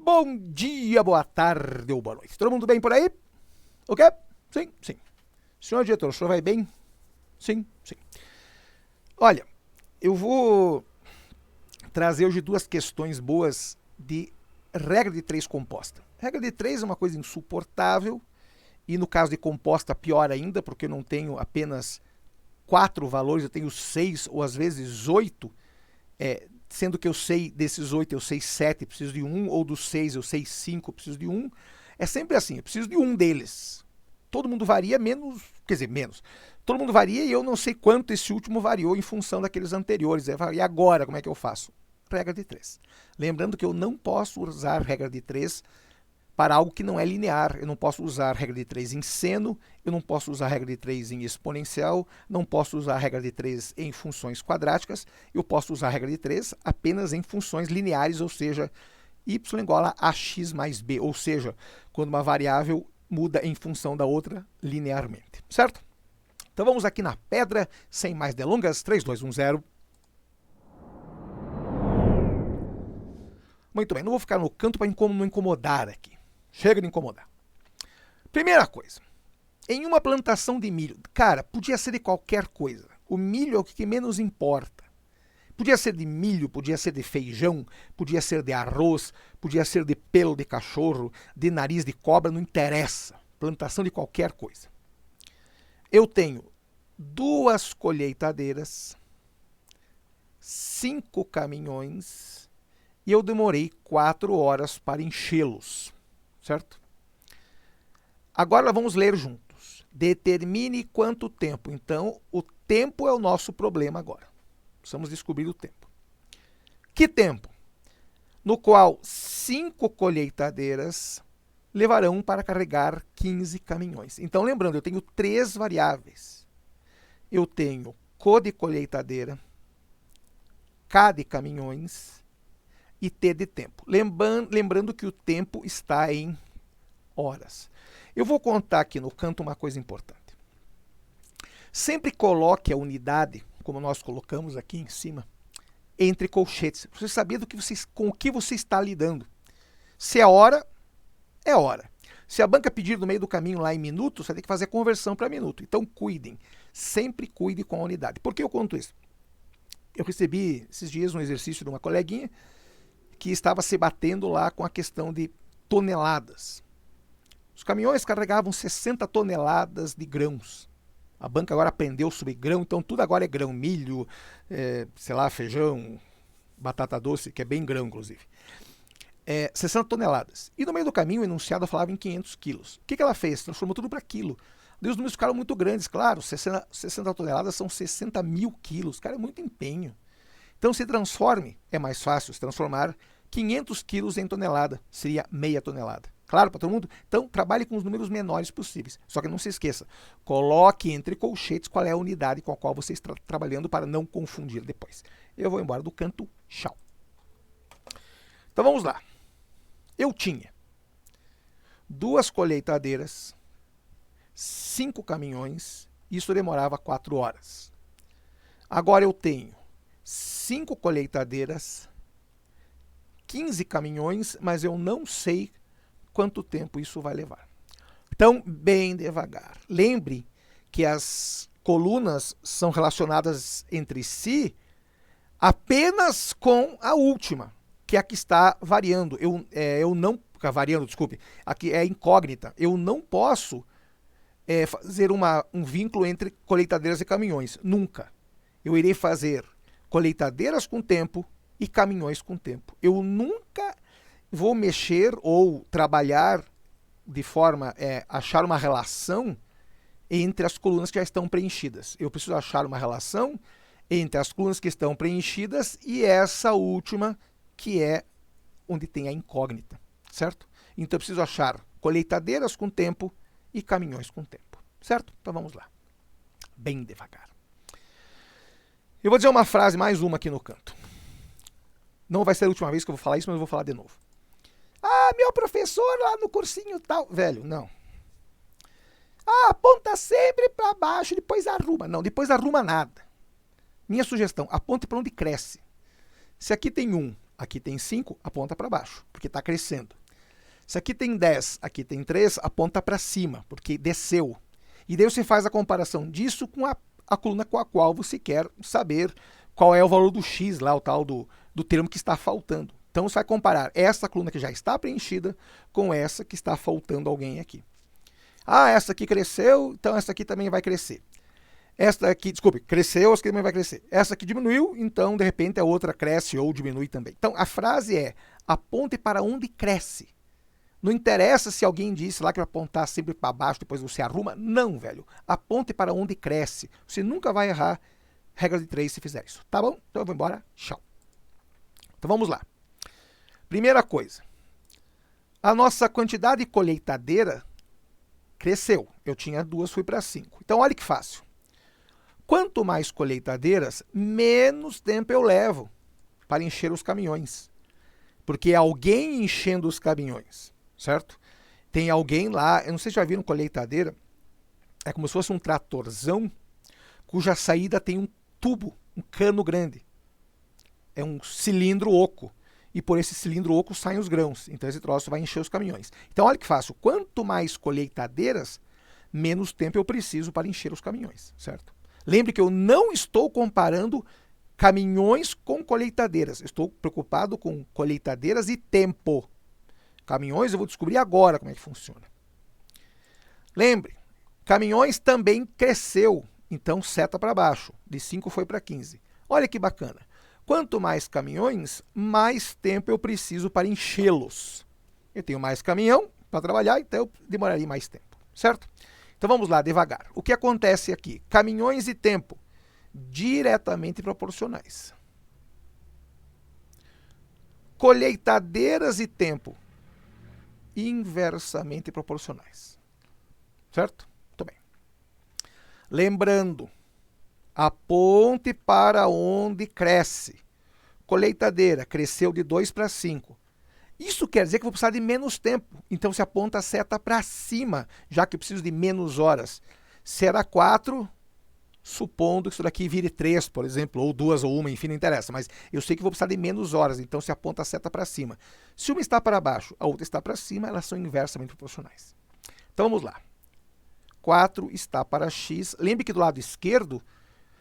Bom dia, boa tarde ou boa noite. Todo mundo bem por aí? O quê? Sim, sim. Senhor diretor, o senhor vai bem? Sim, sim. Olha, eu vou trazer hoje duas questões boas de regra de 3 composta. Regra de 3 é uma coisa insuportável e no caso de composta pior ainda, porque eu não tenho apenas 4 valores, eu tenho 6 ou às vezes 8, sendo que eu sei desses 8, eu sei 7, preciso de 1, ou dos 6 eu sei 5, preciso de 1. É sempre assim, eu preciso de um deles. Todo mundo varia menos, quer dizer, menos. Todo mundo varia e eu não sei quanto esse último variou em função daqueles anteriores. E agora, como é que eu faço? Regra de 3. Lembrando que eu não posso usar regra de 3 para algo que não é linear. Eu não posso usar regra de 3 em seno, eu não posso usar regra de 3 em exponencial, não posso usar regra de 3 em funções quadráticas, eu posso usar regra de 3 apenas em funções lineares, ou seja, y igual a ax mais b, ou seja, quando uma variável muda em função da outra linearmente, certo? Então vamos aqui na pedra, sem mais delongas, 3, 2, 1, 0. Muito bem, não vou ficar no canto para não incomodar aqui. Chega de incomodar. Primeira coisa, em uma plantação de milho, cara, podia ser de qualquer coisa. O milho é o que menos importa. Podia ser de milho, podia ser de feijão, podia ser de arroz, podia ser de pelo de cachorro, de nariz de cobra, não interessa. Plantação de qualquer coisa. Eu tenho 2 colheitadeiras, 5 caminhões e eu demorei 4 horas para enchê-los, certo? Agora vamos ler juntos. Determine quanto tempo. Então, o tempo é o nosso problema agora. Precisamos descobrir o tempo. Que tempo? No qual 5 colheitadeiras levarão para carregar 15 caminhões. Então, lembrando, eu tenho 3 variáveis. Eu tenho co de colheitadeira, k de caminhões e t de tempo. Lembrando que o tempo está em horas. Eu vou contar aqui no canto uma coisa importante. Sempre coloque a unidade, como nós colocamos aqui em cima, entre colchetes. Você saber com o que você está lidando. Se é hora, é hora. Se a banca pedir no meio do caminho lá em minutos, você tem que fazer a conversão para minuto. Então cuidem, sempre cuide com a unidade. Por que eu conto isso? Eu recebi esses dias um exercício de uma coleguinha que estava se batendo lá com a questão de toneladas. Os caminhões carregavam 60 toneladas de grãos. A banca agora aprendeu sobre grão, então tudo agora é grão, milho, feijão, batata doce, que é bem grão, inclusive. 60 toneladas. E no meio do caminho o enunciado falava em 500 quilos. O que ela fez? Transformou tudo para quilo. Daí os números ficaram muito grandes, claro, 60 toneladas são 60 mil quilos. Cara, é muito empenho. Então se transforme, é mais fácil se transformar 500 quilos em tonelada, seria meia tonelada. Claro para todo mundo? Então trabalhe com os números menores possíveis. Só que não se esqueça, coloque entre colchetes qual é a unidade com a qual você está trabalhando para não confundir depois. Eu vou embora do canto, tchau. Então vamos lá. Eu tinha 2 colheitadeiras, 5 caminhões, isso demorava 4 horas. Agora eu tenho 5 colheitadeiras, 15 caminhões, mas eu não sei quanto tempo isso vai levar. Então, bem devagar. Lembre que as colunas são relacionadas entre si apenas com a última, que é a que está variando. Aqui é incógnita. Eu não posso fazer um vínculo entre colheitadeiras e caminhões. Nunca. Eu irei fazer colheitadeiras com tempo e caminhões com tempo. Eu nunca vou mexer ou trabalhar de forma achar uma relação entre as colunas que já estão preenchidas. Eu preciso achar uma relação entre as colunas que estão preenchidas e essa última que é onde tem a incógnita, certo? Então eu preciso achar colheitadeiras com tempo e caminhões com tempo, certo? Então vamos lá, bem devagar. Eu vou dizer uma frase, mais uma aqui no canto. Não vai ser a última vez que eu vou falar isso, mas eu vou falar de novo. Ah, meu professor lá no cursinho tal. Velho, não. Ah, aponta sempre para baixo, depois arruma. Não, depois arruma nada. Minha sugestão, aponte para onde cresce. Se aqui tem 1 aqui tem 5, aponta para baixo, porque está crescendo. Se aqui tem 10, aqui tem 3, aponta para cima, porque desceu. E daí você faz a comparação disso com a coluna com a qual você quer saber qual é o valor do x lá, o tal do termo que está faltando. Então você vai comparar essa coluna que já está preenchida com essa que está faltando alguém aqui. Ah, essa aqui cresceu, então essa aqui também vai crescer. Esta aqui, desculpe, cresceu, essa aqui também vai crescer. Essa aqui diminuiu, então de repente a outra cresce ou diminui também. Então a frase é: aponte para onde cresce. Não interessa se alguém disse lá que vai apontar sempre para baixo, depois você arruma. Não, velho. Aponte para onde cresce. Você nunca vai errar regra de 3 se fizer isso. Tá bom? Então eu vou embora. Tchau. Então vamos lá. Primeira coisa. A nossa quantidade de colheitadeira cresceu. Eu tinha 2, fui para 5. Então olha que fácil. Quanto mais colheitadeiras, menos tempo eu levo para encher os caminhões. Porque é alguém enchendo os caminhões, certo? Tem alguém lá, eu não sei se já viram colheitadeira, é como se fosse um tratorzão, cuja saída tem um tubo, um cano grande. É um cilindro oco. E por esse cilindro oco saem os grãos. Então esse troço vai encher os caminhões. Então olha que fácil. Quanto mais colheitadeiras, menos tempo eu preciso para encher os caminhões, certo? Lembre que eu não estou comparando caminhões com colheitadeiras. Estou preocupado com colheitadeiras e tempo. Caminhões eu vou descobrir agora como é que funciona. Lembre, caminhões também cresceu. Então seta para baixo. De 5 foi para 15. Olha que bacana. Quanto mais caminhões, mais tempo eu preciso para enchê-los. Eu tenho mais caminhão para trabalhar, então eu demoraria mais tempo, certo? Então vamos lá, devagar. O que acontece aqui? Caminhões e tempo diretamente proporcionais. Colheitadeiras e tempo inversamente proporcionais. Certo? Muito bem. Lembrando, aponte para onde cresce. Colheitadeira cresceu de 2 para 5. Isso quer dizer que eu vou precisar de menos tempo. Então você aponta a seta para cima, já que eu preciso de menos horas. Será 4, supondo que isso daqui vire 3, por exemplo, ou 2 ou 1, enfim, não interessa. Mas eu sei que vou precisar de menos horas, então você aponta a seta para cima. Se uma está para baixo, a outra está para cima, elas são inversamente proporcionais. Então vamos lá. 4 está para x. Lembre que do lado esquerdo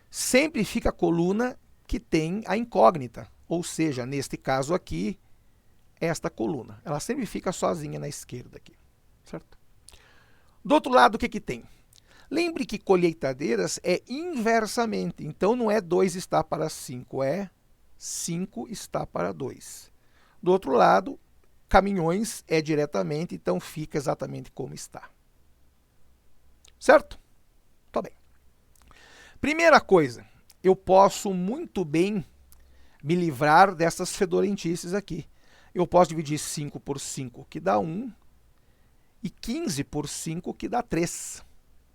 sempre fica a coluna que tem a incógnita. Ou seja, neste caso aqui, esta coluna. Ela sempre fica sozinha na esquerda aqui, certo? Do outro lado, o que tem? Lembre que colheitadeiras é inversamente. Então, não é 2 está para 5, é 5 está para 2. Do outro lado, caminhões é diretamente, então fica exatamente como está. Certo? Tá bem. Primeira coisa, eu posso muito bem me livrar dessas fedorentices aqui. Eu posso dividir 5 por 5, que dá 1, e 15 por 5, que dá 3,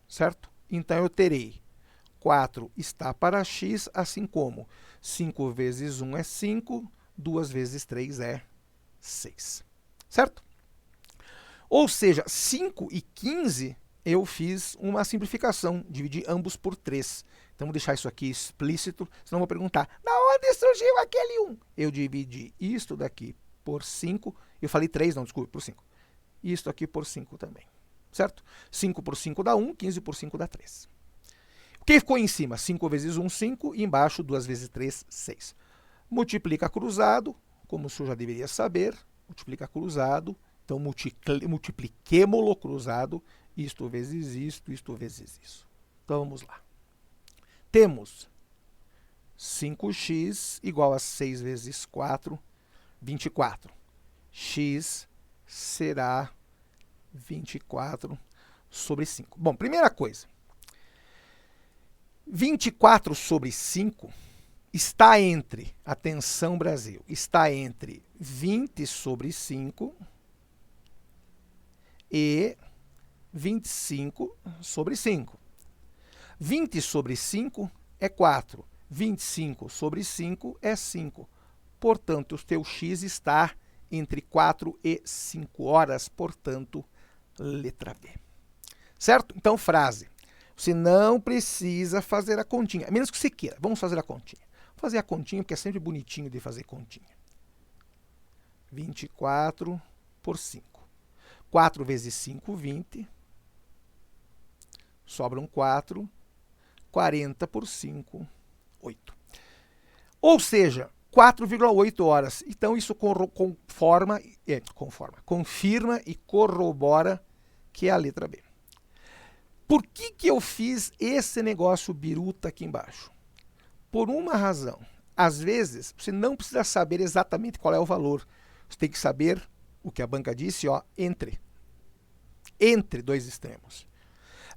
certo? Então, eu terei 4 está para x, assim como 5 vezes 1 é 5, 2 vezes 3 é 6, certo? Ou seja, 5 e 15, eu fiz uma simplificação, dividi ambos por 3. Então, vou deixar isso aqui explícito, senão eu vou perguntar, da onde surgiu aquele 1? Eu dividi isto daqui por 5, eu falei 3, não, desculpe, por 5. Isto aqui por 5 também, certo? 5 por 5 dá 1, 15 por 5 dá 3. O que ficou em cima? 5 vezes 1, 5, e embaixo 2 vezes 3, 6. Multiplica cruzado, como o senhor já deveria saber, multiplica cruzado, então multipliquemo-lo cruzado, isto vezes isto vezes isso. Então vamos lá. Temos 5x igual a 6 vezes 4, 24. X será 24 sobre 5. Bom, primeira coisa. 24 sobre 5 está entre, atenção Brasil, está entre 20 sobre 5 e 25 sobre 5. 20 sobre 5 é 4. 25 sobre 5 é 5. Portanto, o teu x está entre 4 e 5 horas, portanto, letra B. Certo? Então, frase. Você não precisa fazer a continha, a menos que você queira. Vamos fazer a continha. Vou fazer a continha porque é sempre bonitinho de fazer continha. 24 por 5. 4 vezes 5, 20. Sobram 4. 40 por 5, 8. Ou seja, 4,8 horas. Então, isso confirma e corrobora que é a letra B. Por que eu fiz esse negócio biruta aqui embaixo? Por uma razão. Às vezes, você não precisa saber exatamente qual é o valor. Você tem que saber o que a banca disse, ó, entre dois extremos.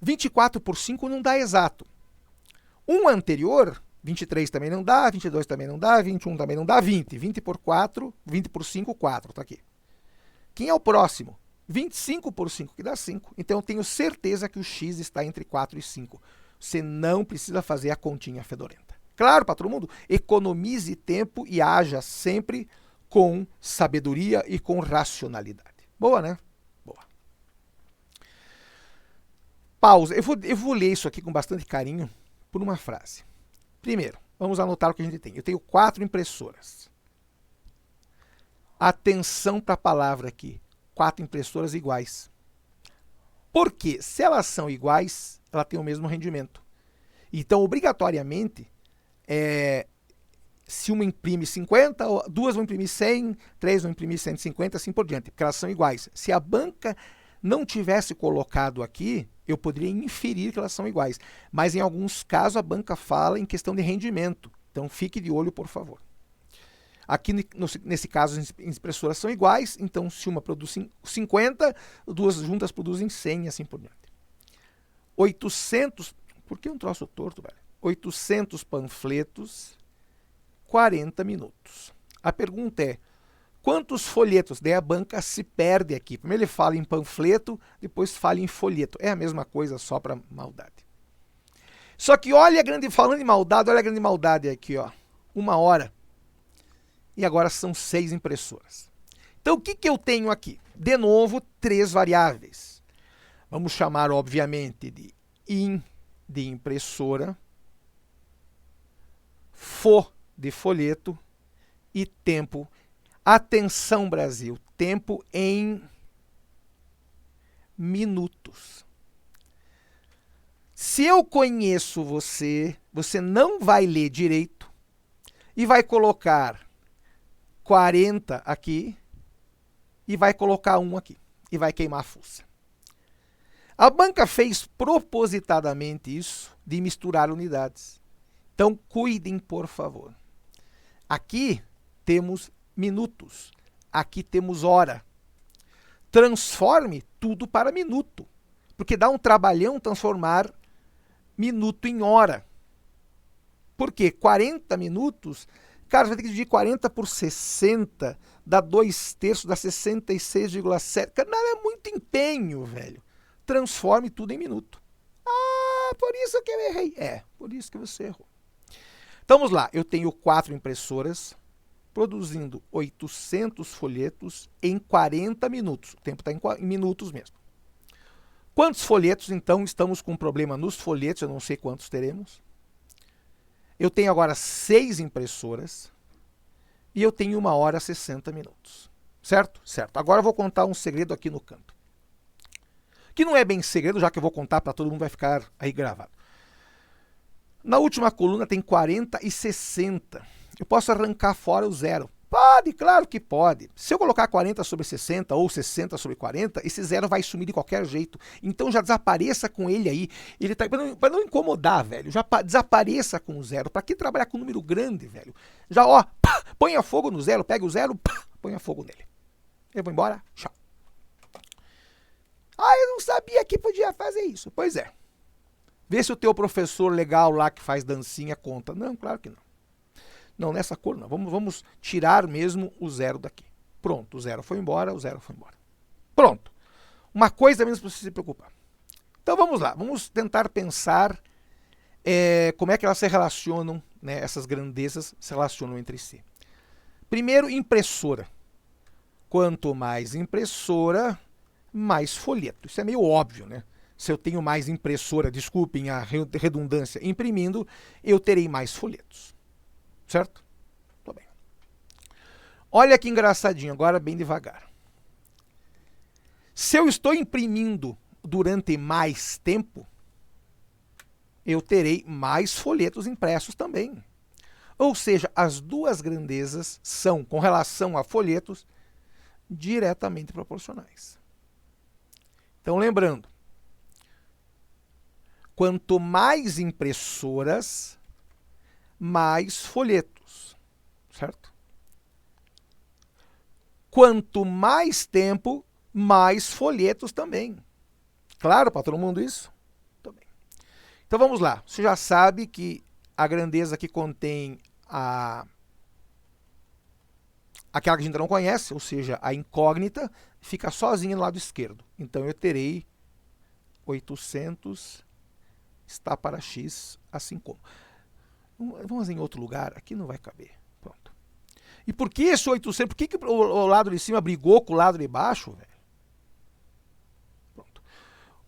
24 por 5 não dá exato. Um anterior, 23 também não dá, 22 também não dá, 21 também não dá, 20. 20 por 4, 20 por 5, 4. Está aqui. Quem é o próximo? 25 por 5, que dá 5. Então, eu tenho certeza que o x está entre 4 e 5. Você não precisa fazer a continha fedorenta. Claro, para todo mundo, economize tempo e haja sempre com sabedoria e com racionalidade. Boa, né? Boa. Pausa. Eu vou ler isso aqui com bastante carinho por uma frase. Primeiro, vamos anotar o que a gente tem. Eu tenho 4 impressoras. Atenção para a palavra aqui. 4 impressoras iguais. Porque se elas são iguais, ela tem o mesmo rendimento. Então, obrigatoriamente, se uma imprime 50, 2 vão imprimir 100, 3 vão imprimir 150, assim por diante, porque elas são iguais. Se a banca não tivesse colocado aqui, eu poderia inferir que elas são iguais. Mas em alguns casos a banca fala em questão de rendimento. Então fique de olho, por favor. Aqui nesse caso as impressoras são iguais, então se uma produz 50, 2 juntas produzem 100 e assim por diante. 800, por que um troço torto, velho? 800 panfletos, 40 minutos. A pergunta é, quantos folhetos? Daí a banca se perde aqui. Primeiro ele fala em panfleto, depois fala em folheto. É a mesma coisa, só para maldade. Só que olha a grande, falando em maldade, olha a grande maldade aqui, ó. 1 hora. E agora são 6 impressoras. Então o que eu tenho aqui? De novo, 3 variáveis. Vamos chamar, obviamente, de in de impressora, fo de folheto e tempo. Atenção, Brasil, tempo em minutos. Se eu conheço você, você não vai ler direito e vai colocar 40 aqui e vai colocar 1 aqui e vai queimar a fuça. A banca fez propositadamente isso de misturar unidades. Então, cuidem, por favor. Aqui temos minutos. Aqui temos hora. Transforme tudo para minuto. Porque dá um trabalhão transformar minuto em hora. Por quê? 40 minutos, cara, você vai ter que dividir 40 por 60, dá 2/3, dá 66,7. Cara, não é muito empenho, velho. Transforme tudo em minuto. Ah, por isso que eu errei. Por isso que você errou. Então vamos lá, eu tenho 4 impressoras produzindo 800 folhetos em 40 minutos. O tempo está em minutos mesmo. Quantos folhetos, então? Estamos com um problema nos folhetos, eu não sei quantos teremos. Eu tenho agora 6 impressoras e eu tenho 1 hora e 60 minutos. Certo? Certo. Agora eu vou contar um segredo aqui no canto. Que não é bem segredo, já que eu vou contar para todo mundo, vai ficar aí gravado. Na última coluna tem 40 e 60. Eu posso arrancar fora o 0. Pode, claro que pode. Se eu colocar 40 sobre 60 ou 60 sobre 40, esse 0 vai sumir de qualquer jeito. Então já desapareça com ele aí. Ele tá, para não incomodar, velho. Já desapareça com o 0. Para que trabalhar com um número grande, velho? Já, ó, pá, ponha fogo no 0, pega o 0, pá, ponha fogo nele. Eu vou embora, tchau. Ah, eu não sabia que podia fazer isso. Pois é. Vê se o teu professor legal lá que faz dancinha conta. Não, claro que não. Não, nessa cor não. Vamos tirar mesmo o 0 daqui. Pronto, o 0 foi embora, o 0 foi embora. Pronto. Uma coisa menos para você se preocupar. Então vamos lá, vamos tentar pensar como é que elas se relacionam, né, essas grandezas se relacionam entre si. Primeiro, impressora. Quanto mais impressora, mais folheto. Isso é meio óbvio, né? Se eu tenho mais impressora, desculpem a redundância, imprimindo, eu terei mais folhetos. Certo? Tô bem. Olha que engraçadinho, agora bem devagar. Se eu estou imprimindo durante mais tempo, eu terei mais folhetos impressos também. Ou seja, as duas grandezas são, com relação a folhetos, diretamente proporcionais. Então, lembrando, quanto mais impressoras, mais folhetos, certo? Quanto mais tempo, mais folhetos também. Claro para todo mundo isso? Também. Então vamos lá. Você já sabe que a grandeza que contém aquela que a gente não conhece, ou seja, a incógnita, fica sozinha no lado esquerdo. Então eu terei 800 está para x, assim como. Vamos em outro lugar, aqui não vai caber. Pronto. E por que esse 800? Por que o lado de cima brigou com o lado de baixo, velho? Pronto.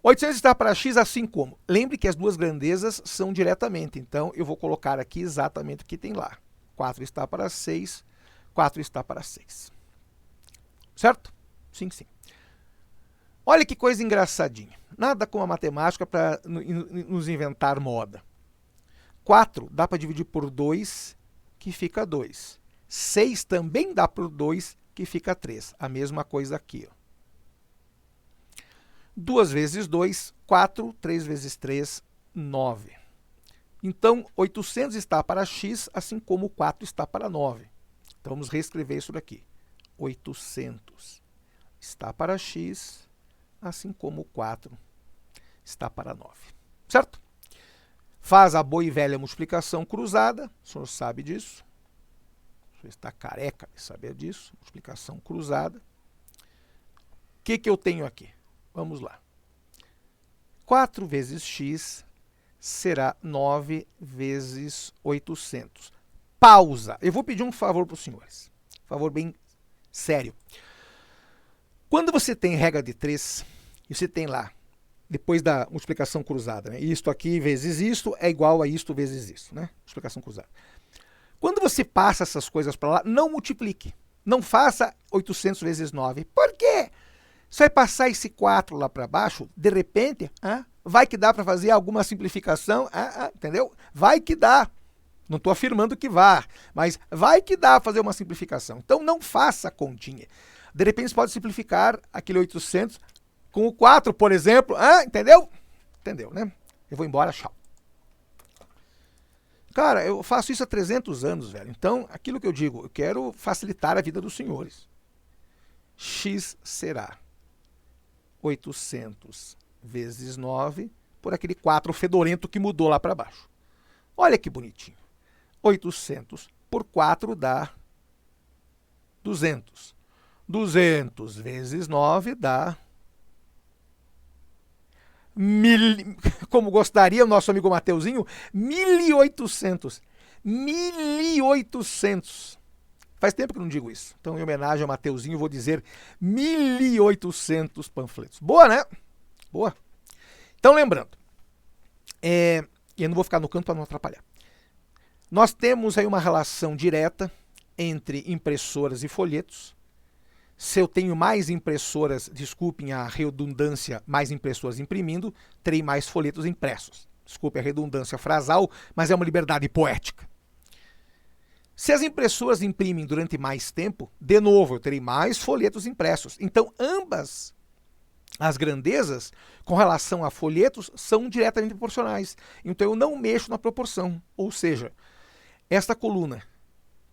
800 está para x, assim como. Lembre que as duas grandezas são diretamente, então eu vou colocar aqui exatamente o que tem lá. 4 está para 6, 4 está para 6. Certo? Sim, sim. Olha que coisa engraçadinha. Nada como a matemática para nos inventar moda. 4 dá para dividir por 2, que fica 2. 6 também dá por 2, que fica 3. A mesma coisa aqui. Ó. 2 vezes 2, 4. 3 vezes 3, 9. Então, 800 está para x, assim como 4 está para 9. Então, vamos reescrever isso daqui. 800 está para x, assim como 4 está para 9. Certo? Faz a boa e velha multiplicação cruzada. O senhor sabe disso. O senhor está careca de saber disso. Multiplicação cruzada. O que eu tenho aqui? Vamos lá. 4 vezes x será 9 vezes 800. Pausa. Eu vou pedir um favor para os senhores. Um favor bem sério. Quando você tem regra de 3, e você tem lá, depois da multiplicação cruzada, né? Isto aqui vezes isto é igual a isto vezes isto, né? Multiplicação cruzada. Quando você passa essas coisas para lá, não multiplique. Não faça 800 vezes 9. Por quê? Você vai passar esse 4 lá para baixo, de repente, vai que dá para fazer alguma simplificação, entendeu? Vai que dá. Não estou afirmando que vá, mas vai que dá para fazer uma simplificação. Então não faça continha. De repente você pode simplificar aquele 800 com o 4, por exemplo. Entendeu? Entendeu, né? Eu vou embora, tchau. Cara, eu faço isso há 300 anos, velho. Então, aquilo que eu digo, eu quero facilitar a vida dos senhores. X será 800 vezes 9 por aquele 4 fedorento que mudou lá para baixo. Olha que bonitinho. 800 por 4 dá 200. 200 vezes 9 dá... como gostaria o nosso amigo Mateuzinho, 1.800. 1.800. Faz tempo que eu não digo isso. Então, em homenagem ao Mateuzinho, vou dizer 1.800 panfletos. Boa, né? Boa. Então, lembrando, eu não vou ficar no canto para não atrapalhar. Nós temos aí uma relação direta entre impressoras e folhetos. Se eu tenho mais impressoras, desculpem a redundância, mais impressoras imprimindo, terei mais folhetos impressos. Desculpe a redundância frasal, mas é uma liberdade poética. Se as impressoras imprimem durante mais tempo, de novo, eu terei mais folhetos impressos. Então, ambas as grandezas, com relação a folhetos, são diretamente proporcionais. Então, eu não mexo na proporção. Ou seja, esta coluna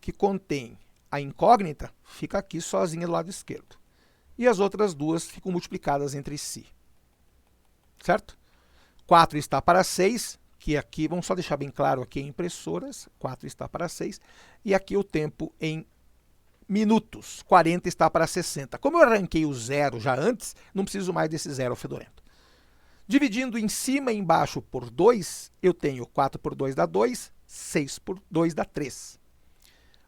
que contém a incógnita fica aqui sozinha do lado esquerdo. E as outras duas ficam multiplicadas entre si. Certo? 4 está para 6, que aqui, vamos só deixar bem claro aqui em impressoras, 4 está para 6, e aqui o tempo em minutos, 40 está para 60. Como eu arranquei o zero já antes, não preciso mais desse zero fedorento. Dividindo em cima e embaixo por 2, eu tenho 4 por 2 dá 2, 6 por 2 dá 3.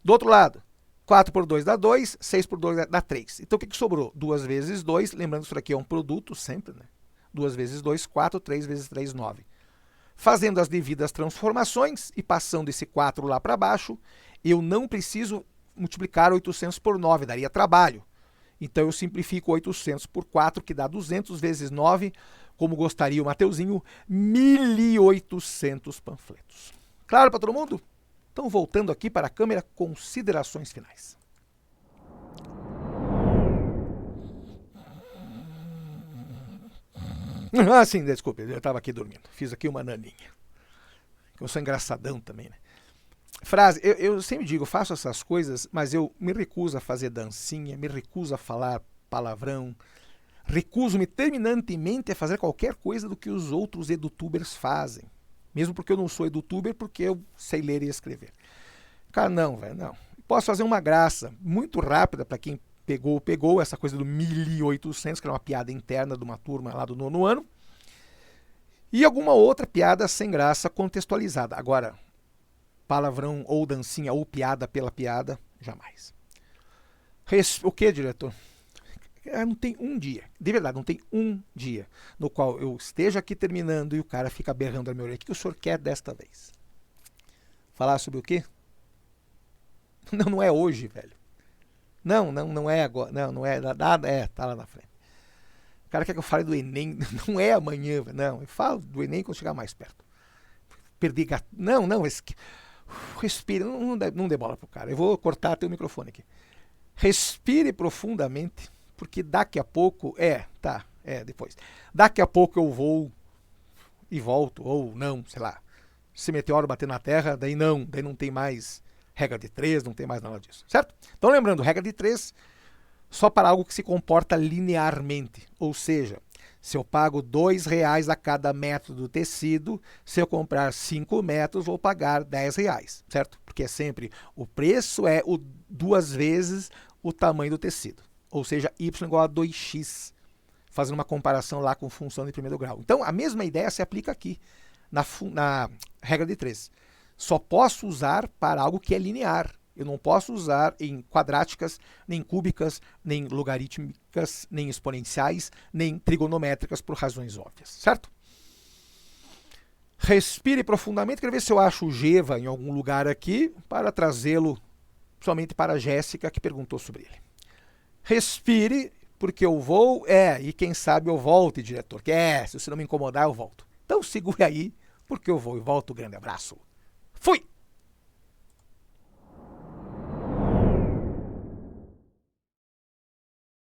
Do outro lado, 4 por 2 dá 2, 6 por 2 dá 3. Então, o que sobrou? 2 vezes 2, lembrando que isso aqui é um produto sempre, né? 2 vezes 2, 4, 3 vezes 3, 9. Fazendo as devidas transformações e passando esse 4 lá para baixo, eu não preciso multiplicar 800 por 9, daria trabalho. Então eu simplifico 800 por 4, que dá 200 vezes 9, como gostaria o Mateuzinho, 1.800 panfletos. Claro para todo mundo? Então, voltando aqui para a câmera, considerações finais. Ah, sim, desculpe, eu estava aqui dormindo. Fiz aqui uma naninha. Eu sou engraçadão também, né? Frase, eu sempre digo, faço essas coisas, mas eu me recuso a fazer dancinha, me recuso a falar palavrão, recuso-me terminantemente a fazer qualquer coisa do que os outros edutubers fazem. Mesmo porque eu não sou edutuber, porque eu sei ler e escrever. Cara, não, velho, não. Posso fazer uma graça muito rápida para quem pegou essa coisa do 1.800, que era uma piada interna de uma turma lá do 9º ano, e alguma outra piada sem graça contextualizada. Agora, palavrão ou dancinha ou piada pela piada, jamais. O que, diretor? Não tem um dia, de verdade, não tem um dia no qual eu esteja aqui terminando e o cara fica berrando na minha orelha. O que o senhor quer desta vez? Falar sobre o quê? Não, não é hoje, velho. Não é agora. Não é nada. Tá lá na frente. O cara quer que eu fale do Enem. Não é amanhã, velho. Não, eu falo do Enem quando chegar mais perto. Perdi gato. Não. Respire. Não dê bola pro cara. Eu vou cortar teu microfone aqui. Respire profundamente, porque daqui a pouco. Depois. Daqui a pouco eu vou e volto, ou não, sei lá. Se meteoro bater na Terra, daí não tem mais regra de 3, não tem mais nada disso, certo? Então lembrando, regra de 3 só para algo que se comporta linearmente, ou seja, se eu pago R$2 a cada metro do tecido, se eu comprar 5 metros, vou pagar R$10, certo? Porque é sempre, o preço é 2 vezes o tamanho do tecido, ou seja, y igual a 2x, fazendo uma comparação lá com função de primeiro grau. Então, a mesma ideia se aplica aqui, na regra de 3. Só posso usar para algo que é linear. Eu não posso usar em quadráticas, nem cúbicas, nem logarítmicas, nem exponenciais, nem trigonométricas por razões óbvias, certo? Respire profundamente, quero ver se eu acho o Geva em algum lugar aqui para trazê-lo somente para a Jéssica, que perguntou sobre ele. Respire, porque eu vou, e quem sabe eu volte, diretor. Se você não me incomodar, eu volto. Então segure aí, porque eu vou e volto. Grande abraço. Fui!